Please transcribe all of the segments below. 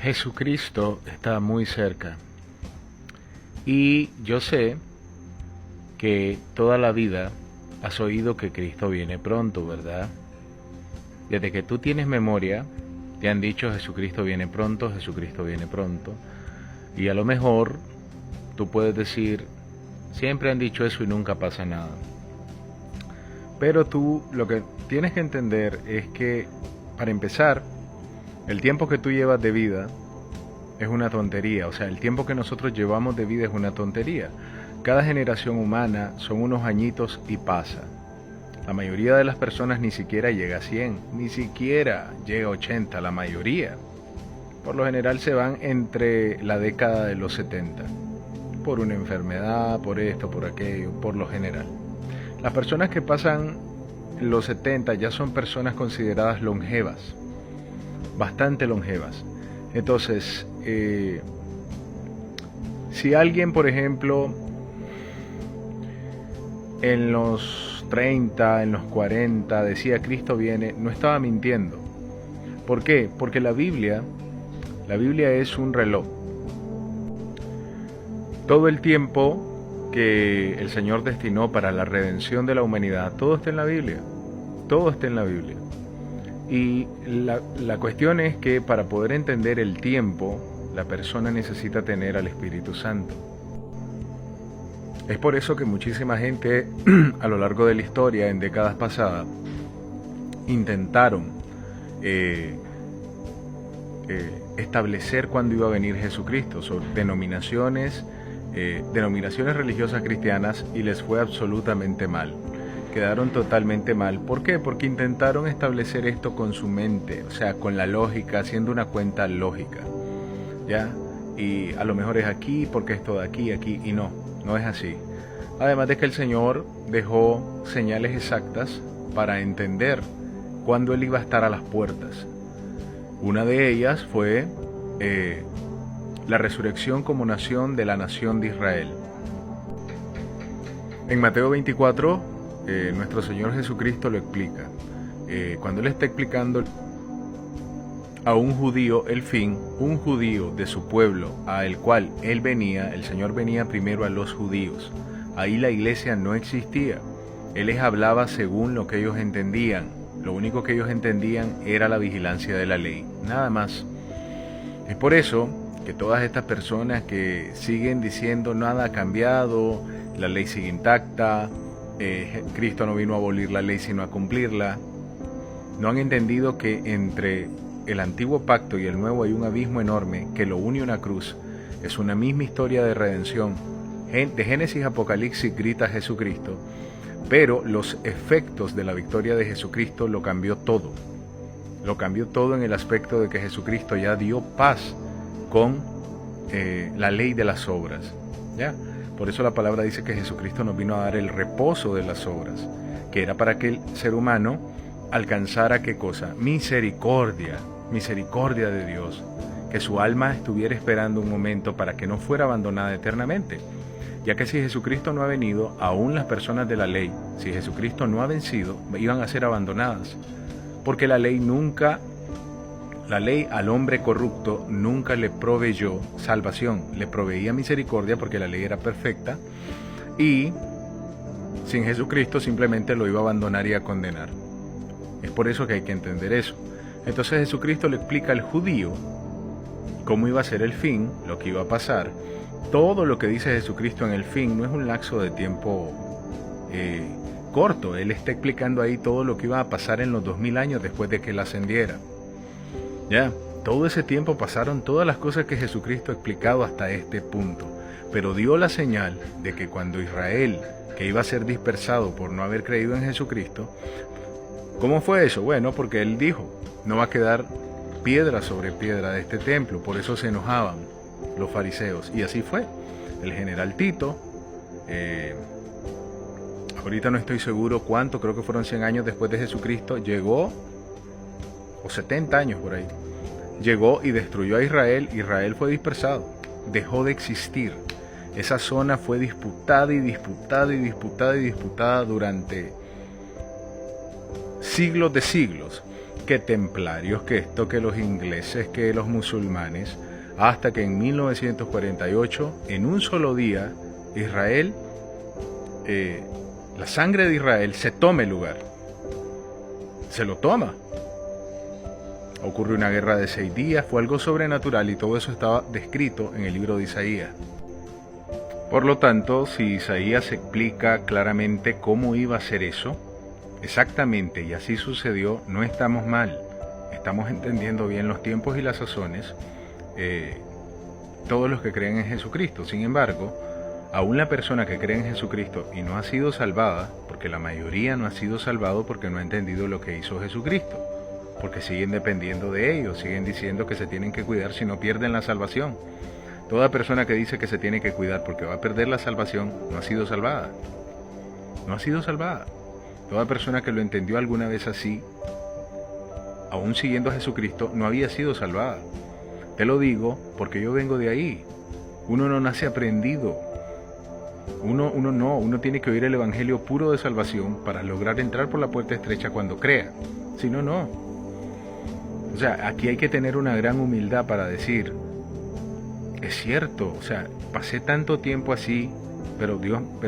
Jesucristo está muy cerca. Y yo sé que toda la vida has oído que Cristo viene pronto, ¿verdad? Desde que tú tienes memoria, te han dicho Jesucristo viene pronto, Jesucristo viene pronto. Y a lo mejor tú puedes decir, siempre han dicho eso y nunca pasa nada. Pero tú lo que tienes que entender es que, para empezar, el tiempo que tú llevas de vida es una tontería. O sea, el tiempo que nosotros llevamos de vida es una tontería. Cada generación humana son unos añitos y pasa. La mayoría de las personas ni siquiera llega a 100, ni siquiera llega a 80, la mayoría. Por lo general se van entre la década de los 70, por una enfermedad, por esto, por aquello, por lo general. Las personas que pasan los 70 ya son personas consideradas longevas, bastante longevas. Entonces, si alguien, por ejemplo, en los 30, en los 40, decía Cristo viene, no estaba mintiendo. ¿Por qué? Porque la Biblia es un reloj. Todo el tiempo que el Señor destinó para la redención de la humanidad, todo está en la Biblia. Todo está en la Biblia. Y la cuestión es que para poder entender el tiempo, la persona necesita tener al Espíritu Santo. Es por eso que muchísima gente a lo largo de la historia, en décadas pasadas, intentaron establecer cuándo iba a venir Jesucristo, sobre denominaciones religiosas cristianas, y les fue absolutamente mal. Quedaron totalmente mal. ¿Por qué? Porque intentaron establecer esto con su mente, o sea, con la lógica, haciendo una cuenta lógica, ¿ya? Y a lo mejor es aquí, porque esto de aquí, y no es así. Además de que el Señor dejó señales exactas para entender cuándo Él iba a estar a las puertas. Una de ellas fue la resurrección como nación de la nación de Israel. En Mateo 24, nuestro Señor Jesucristo lo explica. Cuando Él está explicando a un judío el fin, un judío de su pueblo, al cual Él venía, el Señor venía primero a los judíos. Ahí la iglesia no existía. Él les hablaba según lo que ellos entendían. Lo único que ellos entendían era la vigilancia de la ley, nada más. Es por eso que todas estas personas que siguen diciendo nada ha cambiado, la ley sigue intacta, Cristo no vino a abolir la ley sino a cumplirla, no han entendido que entre el antiguo pacto y el nuevo hay un abismo enorme que lo une una cruz. Es una misma historia de redención. De Génesis a Apocalipsis grita Jesucristo, pero los efectos de la victoria de Jesucristo lo cambió todo. Lo cambió todo en el aspecto de que Jesucristo ya dio paz con la ley de las obras, ¿ya? Por eso la palabra dice que Jesucristo nos vino a dar el reposo de las obras, que era para que el ser humano alcanzara, ¿qué cosa? Misericordia de Dios, que su alma estuviera esperando un momento para que no fuera abandonada eternamente. Ya que si Jesucristo no ha venido, aún las personas de la ley, si Jesucristo no ha vencido, iban a ser abandonadas. Porque la ley al hombre corrupto nunca le proveyó salvación, le proveía misericordia porque la ley era perfecta, y sin Jesucristo simplemente lo iba a abandonar y a condenar. Es por eso que hay que entender eso. Entonces Jesucristo le explica al judío cómo iba a ser el fin, lo que iba a pasar. Todo lo que dice Jesucristo en el fin no es un lapso de tiempo corto. Él está explicando ahí todo lo que iba a pasar en los 2000 años después de que Él ascendiera. Ya, todo ese tiempo pasaron todas las cosas que Jesucristo ha explicado hasta este punto. Pero dio la señal de que cuando Israel, que iba a ser dispersado por no haber creído en Jesucristo, ¿cómo fue eso? Bueno, porque Él dijo, no va a quedar piedra sobre piedra de este templo. Por eso se enojaban los fariseos, y así fue. El general Tito, ahorita no estoy seguro cuánto, creo que fueron 100 años después de Jesucristo, llegó, o 70 años por ahí, llegó y destruyó a Israel. Israel fue dispersado, dejó de existir. Esa zona fue disputada y disputada y disputada y disputada durante siglos de siglos. que templarios, que esto, que los ingleses, que los musulmanes, hasta que en 1948, en un solo día, Israel, la sangre de Israel se toma el lugar. Se lo toma. Ocurre una guerra de 6 días, fue algo sobrenatural y todo eso estaba descrito en el libro de Isaías. Por lo tanto, si Isaías explica claramente cómo iba a ser eso, exactamente, y así sucedió, no estamos mal. Estamos entendiendo bien los tiempos y las sazones, todos los que creen en Jesucristo. Sin embargo, aún la persona que cree en Jesucristo y no ha sido salvada, porque la mayoría no ha sido salvado porque no ha entendido lo que hizo Jesucristo, porque siguen dependiendo de ellos, siguen diciendo que se tienen que cuidar si no pierden la salvación. Toda persona que dice que se tiene que cuidar porque va a perder la salvación, no ha sido salvada. No ha sido salvada. Toda persona que lo entendió alguna vez así, aún siguiendo a Jesucristo, no había sido salvada. Te lo digo porque yo vengo de ahí. Uno no nace aprendido. Uno tiene que oír el evangelio puro de salvación para lograr entrar por la puerta estrecha cuando crea. Si no, no. O sea, aquí hay que tener una gran humildad para decir, es cierto, o sea, pasé tanto tiempo así, pero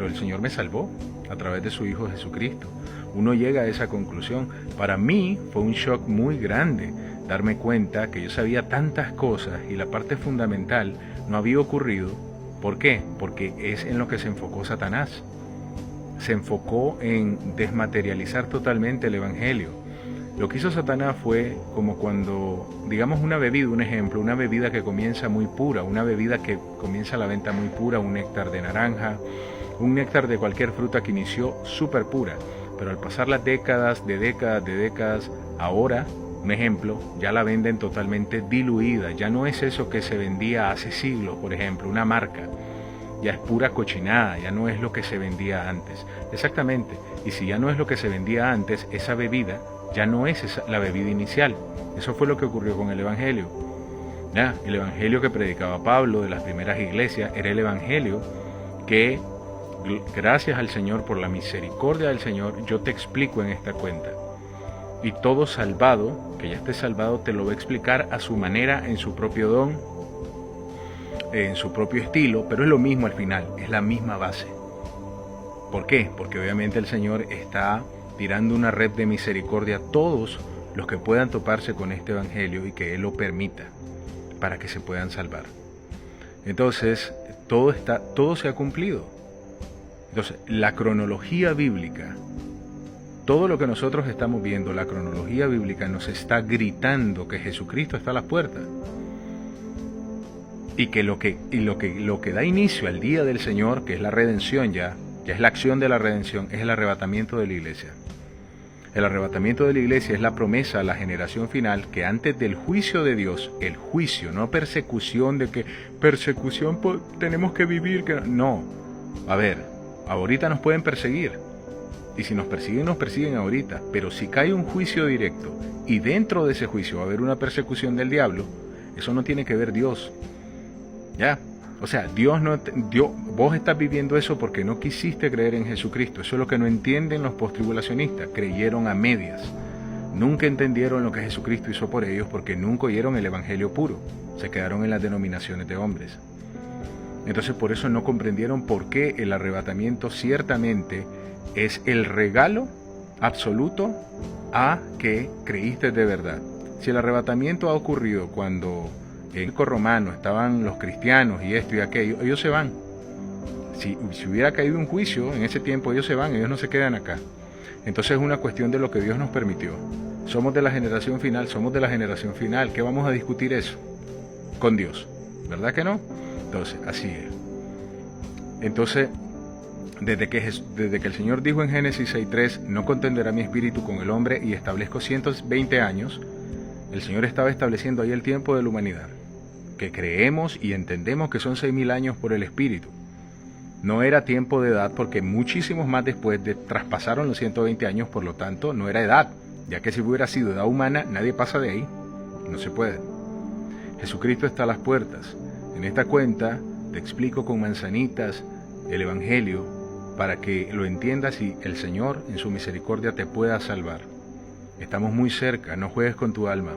el Señor me salvó a través de su Hijo Jesucristo. Uno llega a esa conclusión. Para mí fue un shock muy grande darme cuenta que yo sabía tantas cosas y la parte fundamental no había ocurrido. ¿Por qué? Porque es en lo que se enfocó Satanás. Se enfocó en desmaterializar totalmente el evangelio. Lo que hizo Satanás fue como cuando, digamos, una bebida, un ejemplo, una bebida que comienza muy pura, una bebida que comienza a la venta muy pura, un néctar de naranja, un néctar de cualquier fruta que inició súper pura, pero al pasar las décadas, ahora, un ejemplo, ya la venden totalmente diluida, ya no es eso que se vendía hace siglos, por ejemplo, una marca, ya es pura cochinada, ya no es lo que se vendía antes. Exactamente, y si ya no es lo que se vendía antes, esa bebida ya no es la bebida inicial. Eso fue lo que ocurrió con el Evangelio. ¿Ya? El Evangelio que predicaba Pablo de las primeras iglesias era el Evangelio que, gracias al Señor, por la misericordia del Señor, yo te explico en esta cuenta. Y todo salvado, que ya esté salvado, te lo va a explicar a su manera, en su propio don, en su propio estilo, pero es lo mismo al final, es la misma base. ¿Por qué? Porque obviamente el Señor está tirando una red de misericordia a todos los que puedan toparse con este evangelio y que Él lo permita para que se puedan salvar. Entonces, todo se ha cumplido. Entonces, la cronología bíblica, todo lo que nosotros estamos viendo, la cronología bíblica nos está gritando que Jesucristo está a las puertas. Y que lo que da inicio al día del Señor, que es la redención ya es la acción de la redención, es el arrebatamiento de la iglesia. El arrebatamiento de la iglesia es la promesa a la generación final que antes del juicio de Dios, el juicio, no persecución de que persecución tenemos que vivir, que no. A ver, ahorita nos pueden perseguir. Y si nos persiguen ahorita. Pero si cae un juicio directo y dentro de ese juicio va a haber una persecución del diablo, eso no tiene que ver Dios. ¿Ya? O sea, vos estás viviendo eso porque no quisiste creer en Jesucristo. Eso es lo que no entienden los postribulacionistas. Creyeron a medias. Nunca entendieron lo que Jesucristo hizo por ellos porque nunca oyeron el evangelio puro. Se quedaron en las denominaciones de hombres. Entonces por eso no comprendieron por qué el arrebatamiento ciertamente es el regalo absoluto a que creíste de verdad. Si el arrebatamiento ha ocurrido cuando en el romano estaban los cristianos y esto y aquello, ellos se van. Si hubiera caído un juicio en ese tiempo, ellos se van, ellos no se quedan acá. Entonces es una cuestión de lo que Dios nos permitió. Somos de la generación final, ¿qué vamos a discutir eso? Con Dios, ¿verdad que no? Entonces, así es. Entonces, desde que el Señor dijo en Génesis 6:3, no contenderá mi espíritu con el hombre y establezco 120 años, el Señor estaba estableciendo ahí el tiempo de la humanidad, que creemos y entendemos que son 6.000 años por el espíritu. No era tiempo de edad porque muchísimos más después traspasaron los 120 años, por lo tanto no era edad, ya que si hubiera sido edad humana, nadie pasa de ahí, no se puede. Jesucristo está a las puertas. En esta cuenta te explico con manzanitas el Evangelio para que lo entiendas y el Señor en su misericordia te pueda salvar. Estamos muy cerca, no juegues con tu alma.